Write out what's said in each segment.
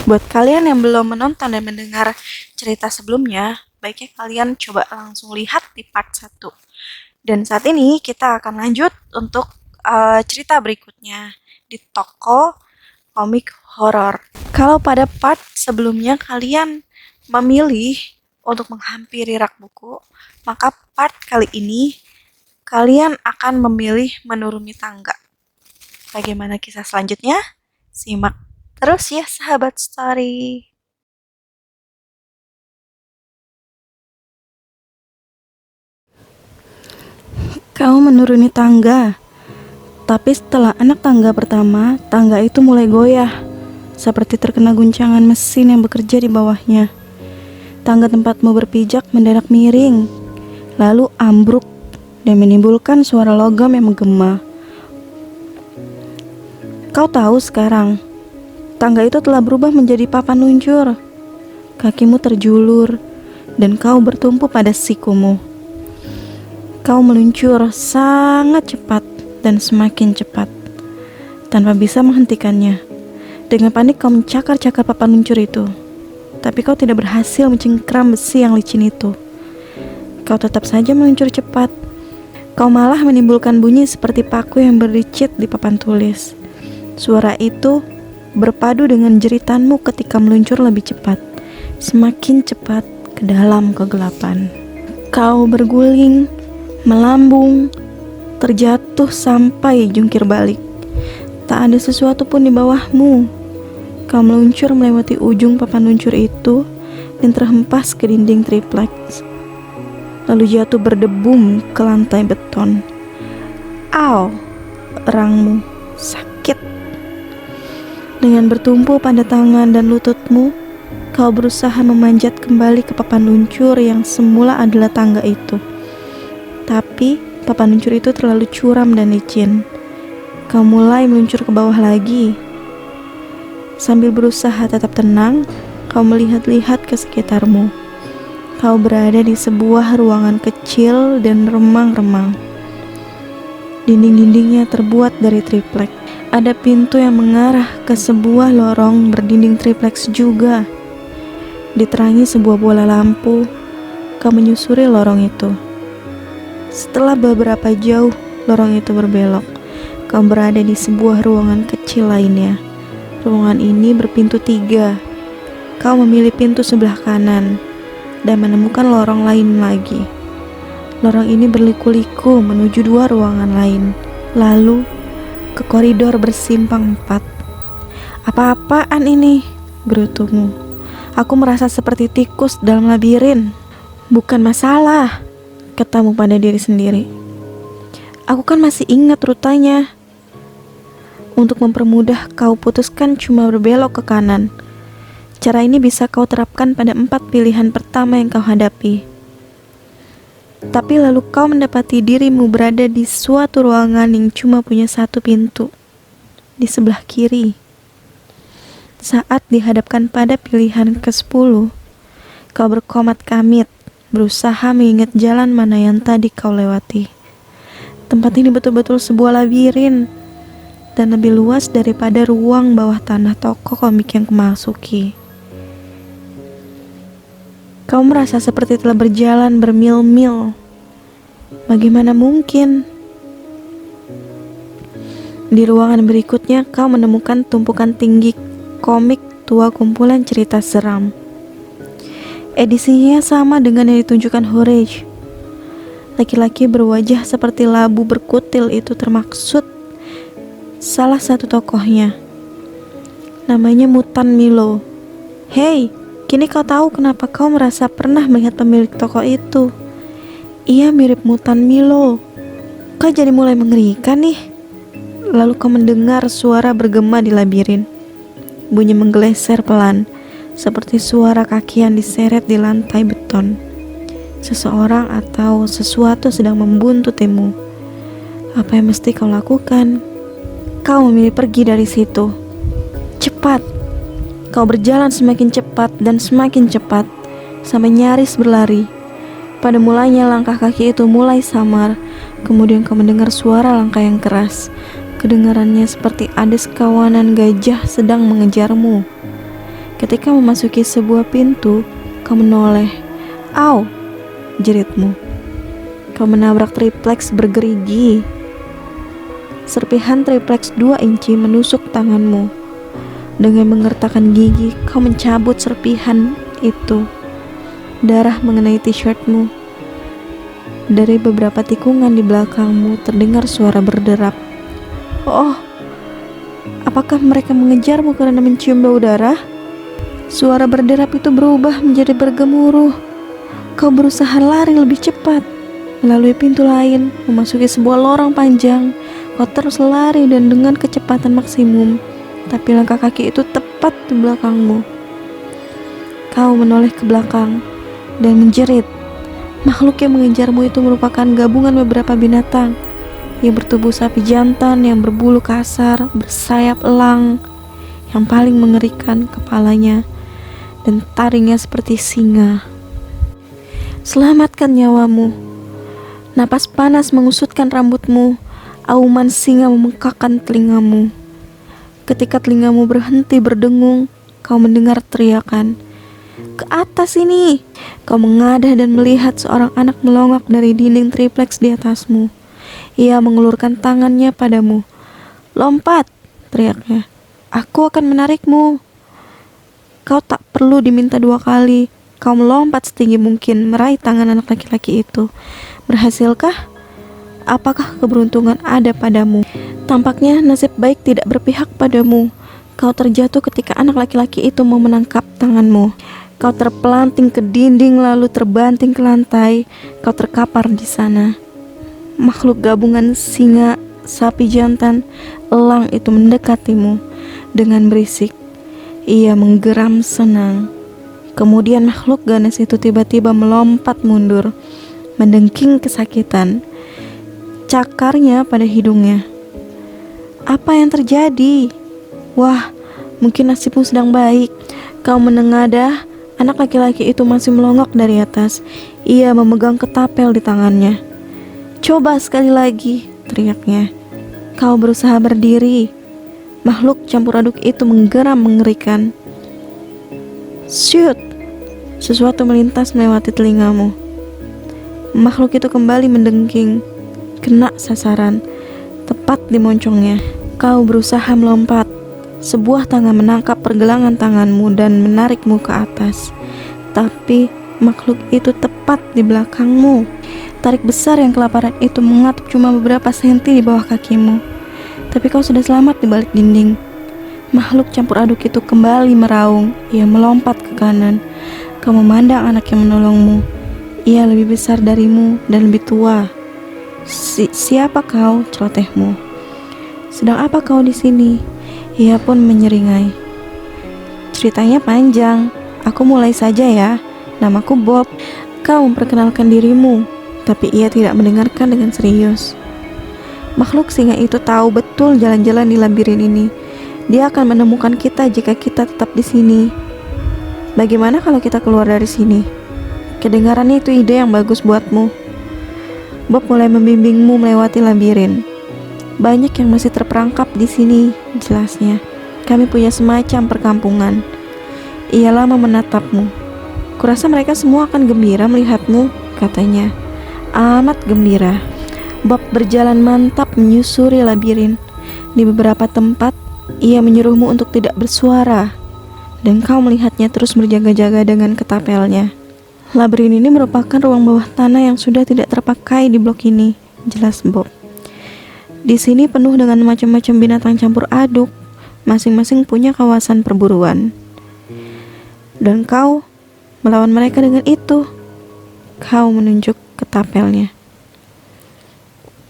Buat kalian yang belum menonton dan mendengar cerita sebelumnya, baiknya kalian coba langsung lihat di part 1. Dan saat ini kita akan lanjut untuk cerita berikutnya di toko komik horor. Kalau pada part sebelumnya kalian memilih untuk menghampiri rak buku, maka part kali ini kalian akan memilih menuruni tangga. Bagaimana kisah selanjutnya? Simak terus ya sahabat story. Kau menuruni tangga, tapi setelah anak tangga pertama, tangga itu mulai goyah, seperti terkena guncangan mesin yang bekerja di bawahnya. Tangga tempatmu berpijak mendadak miring, lalu ambruk dan menimbulkan suara logam yang menggema. Kau tahu sekarang, tangga itu telah berubah menjadi papan luncur. Kakimu terjulur, dan kau bertumpu pada sikumu. Kau meluncur sangat cepat dan semakin cepat, tanpa bisa menghentikannya. Dengan panik kau mencakar-cakar papan luncur itu, tapi kau tidak berhasil mencengkram besi yang licin itu. Kau tetap saja meluncur cepat. Kau malah menimbulkan bunyi seperti paku yang bericit di papan tulis. Suara itu berpadu dengan jeritanmu ketika meluncur lebih cepat, semakin cepat ke dalam kegelapan. Kau berguling, melambung, terjatuh sampai jungkir balik. Tak ada sesuatu pun di bawahmu. Kau meluncur melewati ujung papan luncur itu dan terhempas ke dinding triplex, lalu jatuh berdebum ke lantai beton. Au, erangmu sakit. Dengan bertumpu pada tangan dan lututmu, kau berusaha memanjat kembali ke papan luncur yang semula adalah tangga itu. Tapi papan luncur itu terlalu curam dan licin. Kau mulai meluncur ke bawah lagi. Sambil berusaha tetap tenang, kau melihat-lihat ke sekitarmu. Kau berada di sebuah ruangan kecil dan remang-remang. Dinding-dindingnya terbuat dari triplek. Ada pintu yang mengarah ke sebuah lorong berdinding tripleks juga. Diterangi sebuah bola lampu, kau menyusuri lorong itu. Setelah beberapa jauh lorong itu berbelok, kau berada di sebuah ruangan kecil lainnya. Ruangan ini berpintu 3. Kau memilih pintu sebelah kanan dan menemukan lorong lain lagi. Lorong ini berliku-liku menuju 2 ruangan lain, lalu ke koridor bersimpang 4. Apa-apaan ini? Gerutumu. Aku merasa seperti tikus dalam labirin. Bukan masalah, katamu pada diri sendiri. Aku kan masih ingat rutanya. Untuk mempermudah, kau putuskan cuma berbelok ke kanan. Cara ini bisa kau terapkan pada 4 pilihan pertama yang kau hadapi. Tapi lalu kau mendapati dirimu berada di suatu ruangan yang cuma punya 1 pintu, di sebelah kiri. Saat dihadapkan pada pilihan ke-10, kau berkomat kamit, berusaha mengingat jalan mana yang tadi kau lewati. Tempat ini betul-betul sebuah labirin, dan lebih luas daripada ruang bawah tanah toko komik yang kumasuki. Kau merasa seperti telah berjalan bermil-mil. Bagaimana mungkin? Di ruangan berikutnya kau menemukan tumpukan tinggi komik tua kumpulan cerita seram. Edisinya sama dengan yang ditunjukkan Horace. Laki-laki berwajah seperti labu berkutil itu termaksud salah satu tokohnya. Namanya Mutan Milo. Hei, kini kau tahu kenapa kau merasa pernah melihat pemilik toko itu. Ia mirip Mutan Milo. Kau jadi mulai mengerikan nih. Lalu kau mendengar suara bergema di labirin. Bunyi menggeleser pelan, seperti suara kaki yang diseret di lantai beton. Seseorang atau sesuatu sedang membuntutimu. Apa yang mesti kau lakukan? Kau memilih pergi dari situ. Cepat. Kau berjalan semakin cepat dan semakin cepat, sampai nyaris berlari. Pada mulanya langkah kaki itu mulai samar. Kemudian kau mendengar suara langkah yang keras. Kedengarannya seperti ada sekawanan gajah sedang mengejarmu. Ketika memasuki sebuah pintu, kau menoleh. Au! Jeritmu. Kau menabrak triplex bergerigi. Serpihan triplex 2 inci menusuk tanganmu. Dengan mengertakkan gigi, kau mencabut serpihan itu. Darah mengenai t-shirtmu. Dari beberapa tikungan di belakangmu terdengar suara berderap. Oh, apakah mereka mengejarmu karena mencium bau darah? Suara berderap itu berubah menjadi bergemuruh. Kau berusaha lari lebih cepat melalui pintu lain, memasuki sebuah lorong panjang. Kau terus lari dan dengan kecepatan maksimum, tapi langkah kaki itu tepat di belakangmu. Kau menoleh ke belakang dan menjerit. Makhluk yang mengejarmu itu merupakan gabungan beberapa binatang yang bertubuh sapi jantan, yang berbulu kasar, bersayap elang, yang paling mengerikan kepalanya dan taringnya seperti singa. Selamatkan nyawamu. Napas panas mengusutkan rambutmu. Auman singa membengkakkan telingamu. Ketika telingamu berhenti berdengung, kau mendengar teriakan, "Ke atas ini!" Kau mengadah dan melihat seorang anak melongok dari dinding triplex di atasmu. Ia mengulurkan tangannya padamu. "Lompat!" teriaknya. "Aku akan menarikmu." Kau tak perlu diminta 2 kali. Kau melompat setinggi mungkin meraih tangan anak laki-laki itu. Berhasilkah? Apakah keberuntungan ada padamu? Tampaknya nasib baik tidak berpihak padamu. Kau terjatuh ketika anak laki-laki itu mau menangkap tanganmu. Kau terpelanting ke dinding lalu terbanting ke lantai. Kau terkapar di sana. Makhluk gabungan singa, sapi jantan, elang itu mendekatimu dengan berisik. Ia menggeram senang. Kemudian makhluk ganas itu tiba-tiba melompat mundur, mendengking kesakitan. Cakarnya pada hidungnya. Apa yang terjadi? Wah, mungkin nasibmu sedang baik. Kau menengadah. Anak laki-laki itu masih melongok dari atas. Ia memegang ketapel di tangannya. "Coba sekali lagi," teriaknya. Kau berusaha berdiri. Makhluk campur aduk itu menggeram mengerikan. Shoot! Sesuatu melintas melewati telingamu. Makhluk itu kembali mendengking. Kena sasaran, tepat di moncongnya. Kau berusaha melompat. Sebuah tangan menangkap pergelangan tanganmu dan menarikmu ke atas. Tapi makhluk itu tepat di belakangmu. Tarik besar yang kelaparan itu mengatap cuma beberapa senti di bawah kakimu. Tapi kau sudah selamat di balik dinding. Makhluk campur aduk itu kembali meraung. Ia melompat ke kanan. Kau memandang anak yang menolongmu. Ia lebih besar darimu dan lebih tua. Siapa kau? Celotehmu. Sedang apa kau di sini? Ia pun menyeringai. Ceritanya panjang. Aku mulai saja ya. Namaku Bob. Kau memperkenalkan dirimu, tapi ia tidak mendengarkan dengan serius. Makhluk singa itu tahu betul jalan-jalan di labirin ini. Dia akan menemukan kita jika kita tetap di sini. Bagaimana kalau kita keluar dari sini? Kedengarannya itu ide yang bagus buatmu. Bob mulai membimbingmu melewati labirin. Banyak yang masih terperangkap di sini, jelasnya. Kami punya semacam perkampungan. Ia lama menatapmu. Kurasa mereka semua akan gembira melihatmu, katanya. Amat gembira. Bob berjalan mantap menyusuri labirin. Di beberapa tempat, ia menyuruhmu untuk tidak bersuara. Dan kau melihatnya terus berjaga-jaga dengan ketapelnya. Labirin ini merupakan ruang bawah tanah yang sudah tidak terpakai di blok ini, jelas Bob. Di sini penuh dengan macam-macam binatang campur aduk, masing-masing punya kawasan perburuan. Dan kau melawan mereka dengan itu. Kau menunjuk ketapelnya.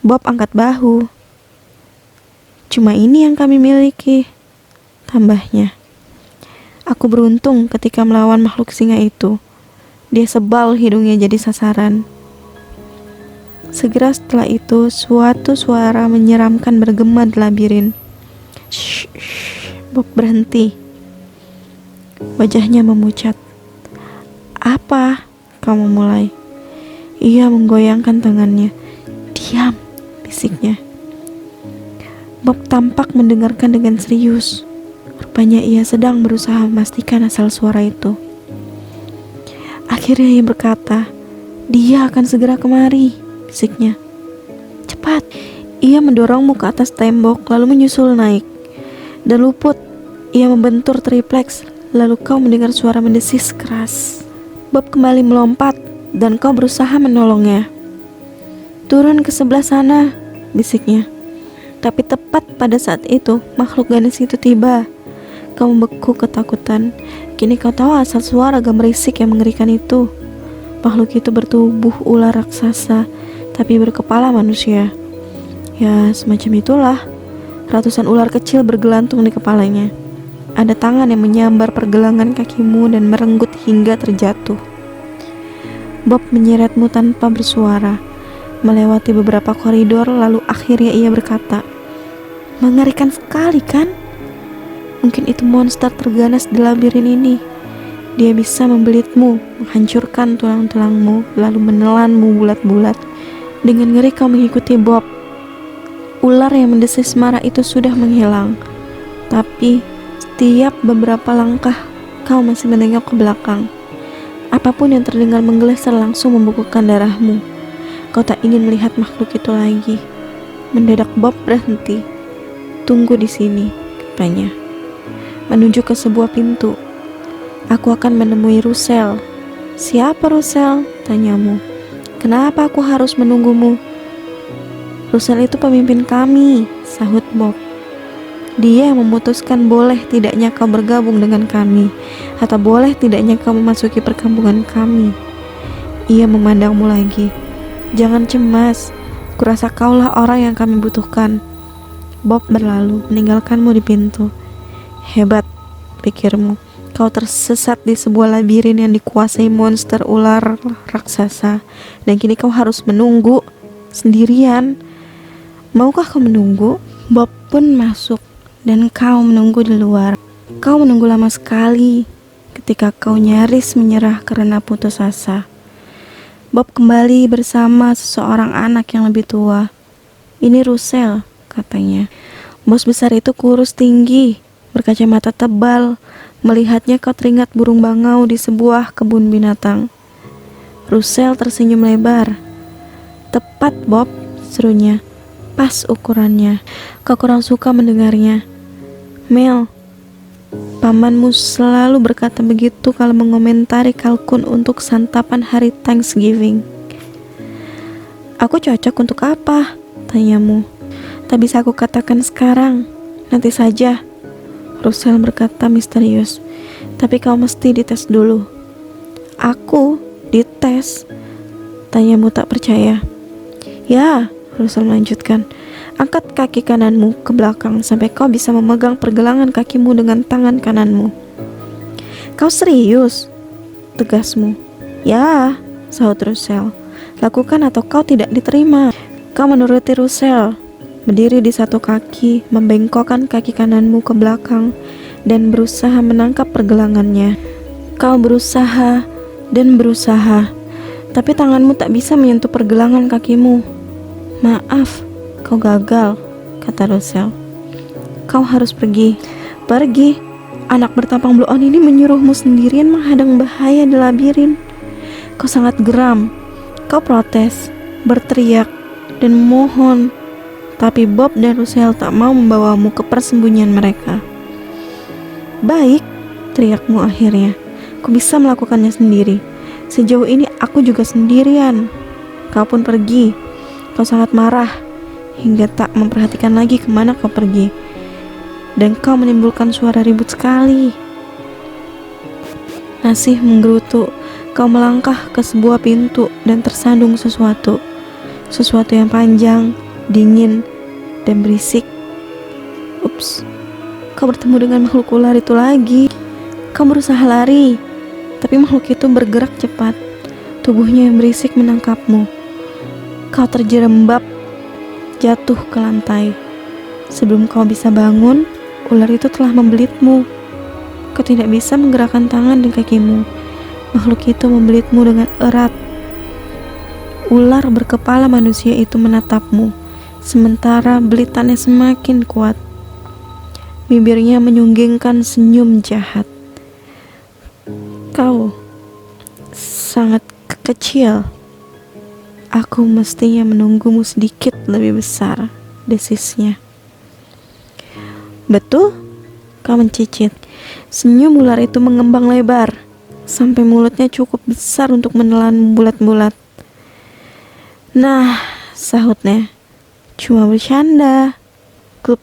Bob angkat bahu. Cuma ini yang kami miliki, tambahnya. Aku beruntung ketika melawan makhluk singa itu. Dia sebal hidungnya jadi sasaran. Segera setelah itu, suatu suara menyeramkan bergema di labirin. Shh, Bob berhenti. Wajahnya memucat. Apa? Kau memulai. Ia menggoyangkan tangannya. Diam, bisiknya. Bob tampak mendengarkan dengan serius. Rupanya ia sedang berusaha memastikan asal suara itu. Akhirnya ia berkata, "Dia akan segera kemari," bisiknya. "Cepat!" Ia mendorongmu ke atas tembok, lalu menyusul naik. Dan luput, ia membentur tripleks, lalu kau mendengar suara mendesis keras. Bob kembali melompat, dan kau berusaha menolongnya. "Turun ke sebelah sana," bisiknya. Tapi tepat pada saat itu, makhluk ganas itu tiba. Kau membeku ketakutan. Kini kau tahu asal suara gemerisik yang mengerikan itu. Makhluk itu bertubuh ular raksasa, tapi berkepala manusia. Ya, semacam itulah. Ratusan ular kecil bergelantung di kepalanya. Ada tangan yang menyambar pergelangan kakimu dan merenggut hingga terjatuh. Bob menyeretmu tanpa bersuara, melewati beberapa koridor, lalu akhirnya ia berkata, "Mengerikan sekali, kan? Mungkin itu monster terganas di labirin ini. Dia bisa membelitmu, menghancurkan tulang-tulangmu, lalu menelanmu bulat-bulat." Dengan ngeri kau mengikuti Bob. Ular yang mendesis marah itu sudah menghilang, tapi setiap beberapa langkah kau masih menengok ke belakang. Apapun yang terdengar menggeleser langsung membukukan darahmu. Kau tak ingin melihat makhluk itu lagi. Mendadak Bob berhenti. "Tunggu di sini," katanya, menunjuk ke sebuah pintu. "Aku akan menemui Russell." "Siapa Russell?" tanyamu. "Kenapa aku harus menunggumu?" "Russell itu pemimpin kami," sahut Bob. "Dia yang memutuskan boleh tidaknya kau bergabung dengan kami, atau boleh tidaknya kau memasuki perkampungan kami." Ia memandangmu lagi. "Jangan cemas, kurasa kaulah orang yang kami butuhkan." Bob berlalu, meninggalkanmu di pintu. "Hebat," pikirmu. Kau tersesat di sebuah labirin yang dikuasai monster ular raksasa, dan kini kau harus menunggu sendirian. Maukah kau menunggu? Bob pun masuk, dan kau menunggu di luar. Kau menunggu lama sekali, ketika kau nyaris menyerah karena putus asa. Bob kembali bersama seseorang anak yang lebih tua. "Ini Russell," katanya. Bos besar itu kurus tinggi, berkacamata tebal. Melihatnya kau teringat burung bangau di sebuah kebun binatang. Russell tersenyum lebar. "Tepat, Bob," serunya. "Pas ukurannya." Kau kurang suka mendengarnya. "Mel, pamanmu selalu berkata begitu kalau mengomentari kalkun untuk santapan hari Thanksgiving." "Aku cocok untuk apa?" tanyamu. "Tak bisa aku katakan sekarang, nanti saja," Russell berkata misterius. "Tapi kau mesti dites dulu." "Aku dites?" tanyamu tak percaya. "Ya," Russell melanjutkan. "Angkat kaki kananmu ke belakang sampai kau bisa memegang pergelangan kakimu dengan tangan kananmu." "Kau serius?" tegasmu. "Ya," sahut Russell. "Lakukan atau kau tidak diterima." Kau menuruti Russell, berdiri di satu kaki, membengkokkan kaki kananmu ke belakang, dan berusaha menangkap pergelangannya. Kau berusaha dan berusaha, tapi tanganmu tak bisa menyentuh pergelangan kakimu. "Maaf, kau gagal," kata Russell. "Kau harus pergi." "Pergi? Anak bertampang blue on ini menyuruhmu sendirian menghadang bahaya di labirin." Kau sangat geram. Kau protes, berteriak, dan memohon. Tapi Bob dan Russell tak mau membawamu ke persembunyian mereka. "Baik," teriakmu akhirnya. "Ku bisa melakukannya sendiri. Sejauh ini aku juga sendirian." Kau pun pergi. Kau sangat marah, hingga tak memperhatikan lagi kemana kau pergi. Dan kau menimbulkan suara ribut sekali. Masih menggerutu, kau melangkah ke sebuah pintu dan tersandung sesuatu. Sesuatu yang panjang, dingin, dan berisik. Ups, kau bertemu dengan makhluk ular itu lagi. Kau berusaha lari, tapi makhluk itu bergerak cepat. Tubuhnya yang berisik menangkapmu. Kau terjerembab, jatuh ke lantai. Sebelum kau bisa bangun, ular itu telah membelitmu. Kau tidak bisa menggerakkan tangan dan kakimu. Makhluk itu membelitmu dengan erat. Ular berkepala manusia itu menatapmu, sementara belitannya semakin kuat. Bibirnya menyunggingkan senyum jahat. Kau sangat kecil. Aku mestinya menunggumu sedikit lebih besar, desisnya. Betul? Kau mencicit. Senyum ular itu mengembang lebar, sampai mulutnya cukup besar untuk menelan bulat-bulat. Nah, sahutnya, cuma bercanda. Klub.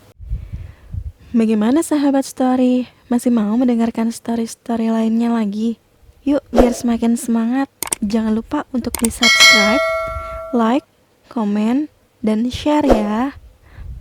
Bagaimana sahabat story? Masih mau mendengarkan story-story lainnya lagi? Yuk, biar semakin semangat. Jangan lupa untuk di subscribe, like, komen, dan share ya.